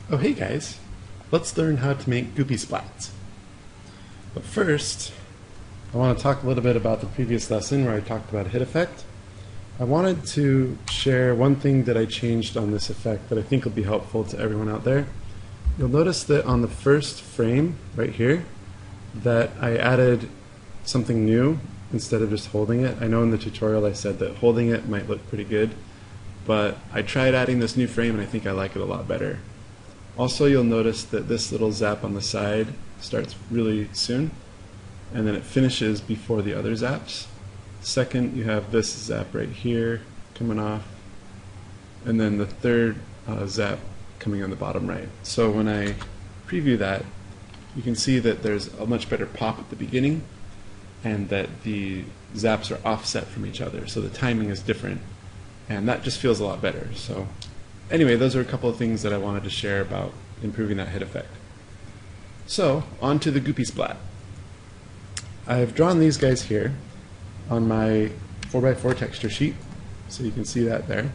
Oh hey guys, let's learn how to make goopy splats. But first, I want to talk a little bit about the previous lesson where I talked about hit effect. I wanted to share one thing that I changed on this effect that I think will be helpful to everyone out there. You'll notice that on the first frame right here that I added something new instead of just holding it. I know in the tutorial I said that holding it might look pretty good, but I tried adding this new frame and I think I like it a lot better. Also, you'll notice that this little zap on the side starts really soon, and then it finishes before the other zaps. Second, you have this zap right here coming off, and then the third zap coming on the bottom right. So when I preview that, you can see that there's a much better pop at the beginning, and that the zaps are offset from each other, so the timing is different, and that just feels a lot better. So anyway, those are a couple of things that I wanted to share about improving that hit effect. So, on to the goopy splat. I've drawn these guys here on my 4x4 texture sheet, so you can see that there.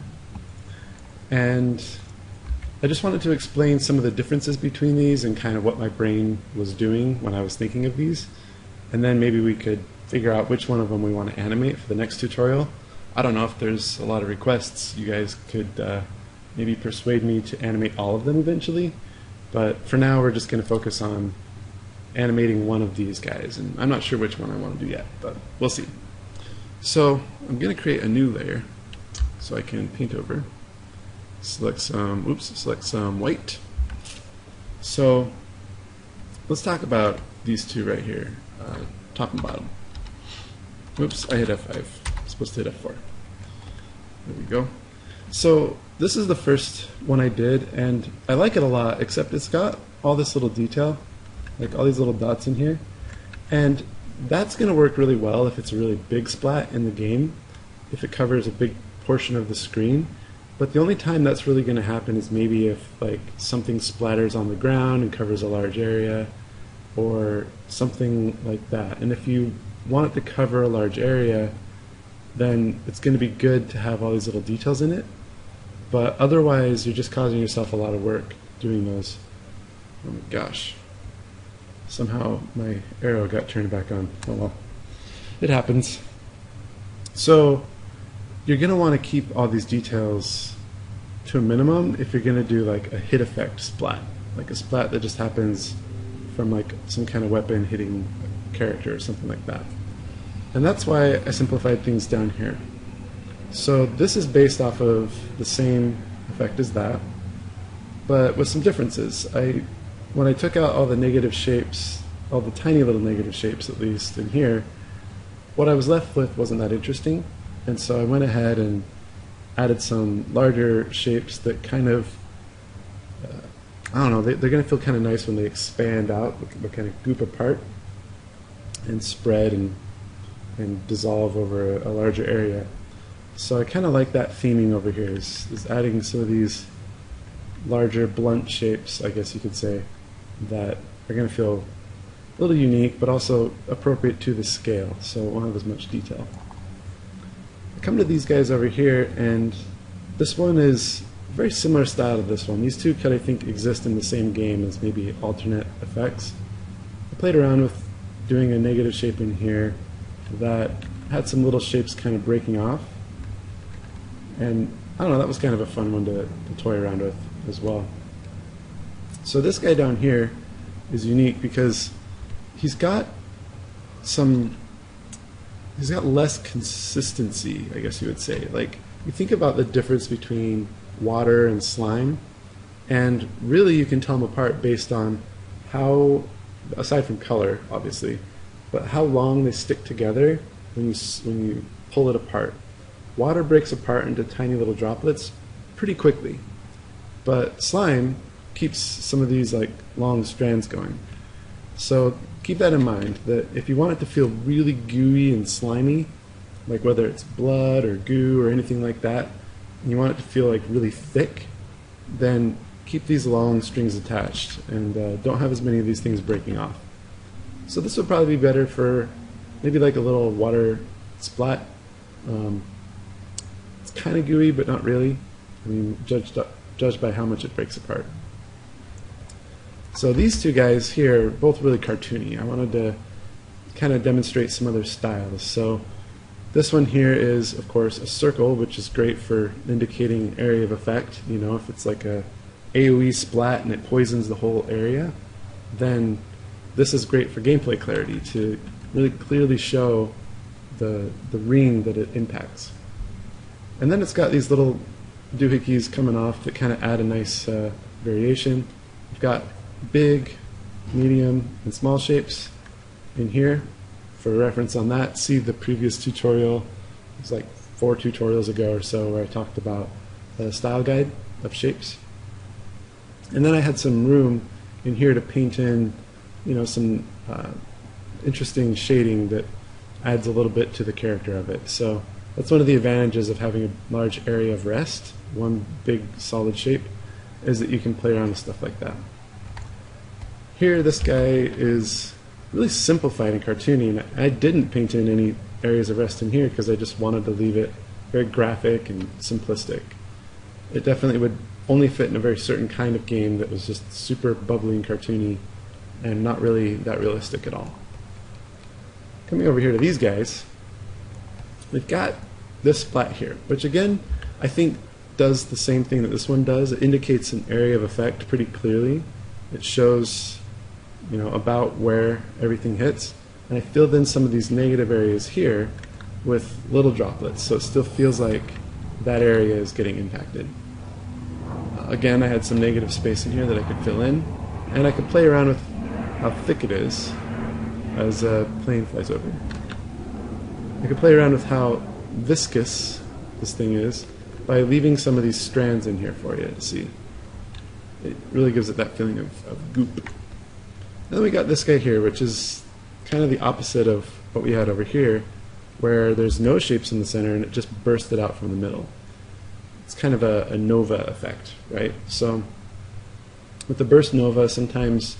And I just wanted to explain some of the differences between these and kind of what my brain was doing when I was thinking of these. And then maybe we could figure out which one of them we want to animate for the next tutorial. I don't know if there's a lot of requests. You guys could maybe persuade me to animate all of them eventually, but for now we're just going to focus on animating one of these guys, and I'm not sure which one I want to do yet, but we'll see. So I'm going to create a new layer so I can paint over. Select some white. So let's talk about these two right here, top and bottom. Oops, I hit F5. I'm supposed to hit F4. There we go. So this is the first one I did, and I like it a lot, except it's got all this little detail, like all these little dots in here, and that's going to work really well if it's a really big splat in the game, if it covers a big portion of the screen. But the only time that's really going to happen is maybe if like something splatters on the ground and covers a large area, or something like that. And if you want it to cover a large area, then it's going to be good to have all these little details in it. But otherwise, you're just causing yourself a lot of work doing those. Oh my gosh. Somehow my arrow got turned back on. Oh well. It happens. So you're going to want to keep all these details to a minimum if you're going to do like a hit effect splat. Like a splat that just happens from like some kind of weapon hitting a character or something like that. And that's why I simplified things down here. So this is based off of the same effect as that, but with some differences. When I took out all the negative shapes, all the tiny little negative shapes at least in here, what I was left with wasn't that interesting, and so I went ahead and added some larger shapes that kind of, I don't know, they're going to feel kind of nice when they expand out, but kind of goop apart and spread and dissolve over a larger area. So I kind of like that theming over here, is adding some of these larger blunt shapes, I guess you could say, that are going to feel a little unique but also appropriate to the scale, so it won't have as much detail. I come to these guys over here, and this one is a very similar style to this one. These two could, I think, exist in the same game as maybe alternate effects. I played around with doing a negative shape in here that had some little shapes kind of breaking off, and I don't know, that was kind of a fun one to toy around with as well. So this guy down here is unique because he's got less consistency, I guess you would say. Like, you think about the difference between water and slime, and really you can tell them apart based on how, aside from color obviously, but how long they stick together when you pull it apart. Water breaks apart into tiny little droplets pretty quickly, but slime keeps some of these like long strands going. So keep that in mind, that if you want it to feel really gooey and slimy, like whether it's blood or goo or anything like that, and you want it to feel like really thick, then keep these long strings attached and don't have as many of these things breaking off. So this would probably be better for maybe like a little water splat. It's kind of gooey, but not really. I mean, judged by how much it breaks apart. So these two guys here are both really cartoony. I wanted to kind of demonstrate some other styles. So this one here is, of course, a circle, which is great for indicating area of effect. You know, if it's like a AoE splat and it poisons the whole area, then this is great for gameplay clarity to really clearly show the ring that it impacts. And then it's got these little doohickeys coming off that kind of add a nice variation. We've got big, medium, and small shapes in here. For reference on that, see the previous tutorial. It was like 4 tutorials ago or so where I talked about the style guide of shapes. And then I had some room in here to paint in, you know, some interesting shading that adds a little bit to the character of it. So that's one of the advantages of having a large area of rest, one big solid shape, is that you can play around with stuff like that. Here, this guy is really simplified and cartoony, and I didn't paint in any areas of rest in here because I just wanted to leave it very graphic and simplistic. It definitely would only fit in a very certain kind of game that was just super bubbly and cartoony and not really that realistic at all. Coming over here to these guys, we've got this splat here, which again, I think does the same thing that this one does. It indicates an area of effect pretty clearly. It shows, you know, about where everything hits, and I filled in some of these negative areas here with little droplets, so it still feels like that area is getting impacted. Again, I had some negative space in here that I could fill in, and I could play around with how thick it is as a plane flies over. I could play around with how viscous this thing is by leaving some of these strands in here for you to see. It really gives it that feeling of goop. And then we got this guy here, which is kind of the opposite of what we had over here, where there's no shapes in the center and it just bursted out from the middle. It's kind of a nova effect, right? So with the burst nova, sometimes,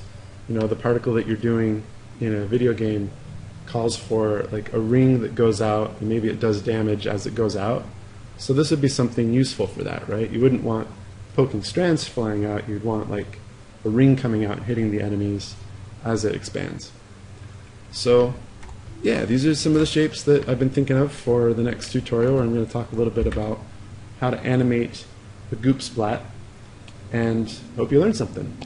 you know, the particle that you're doing in a video game calls for like a ring that goes out, and maybe it does damage as it goes out. So this would be something useful for that, right? You wouldn't want poking strands flying out. You'd want like a ring coming out and hitting the enemies as it expands. So yeah, these are some of the shapes that I've been thinking of for the next tutorial, where I'm going to talk a little bit about how to animate the goop splat, and hope you learned something.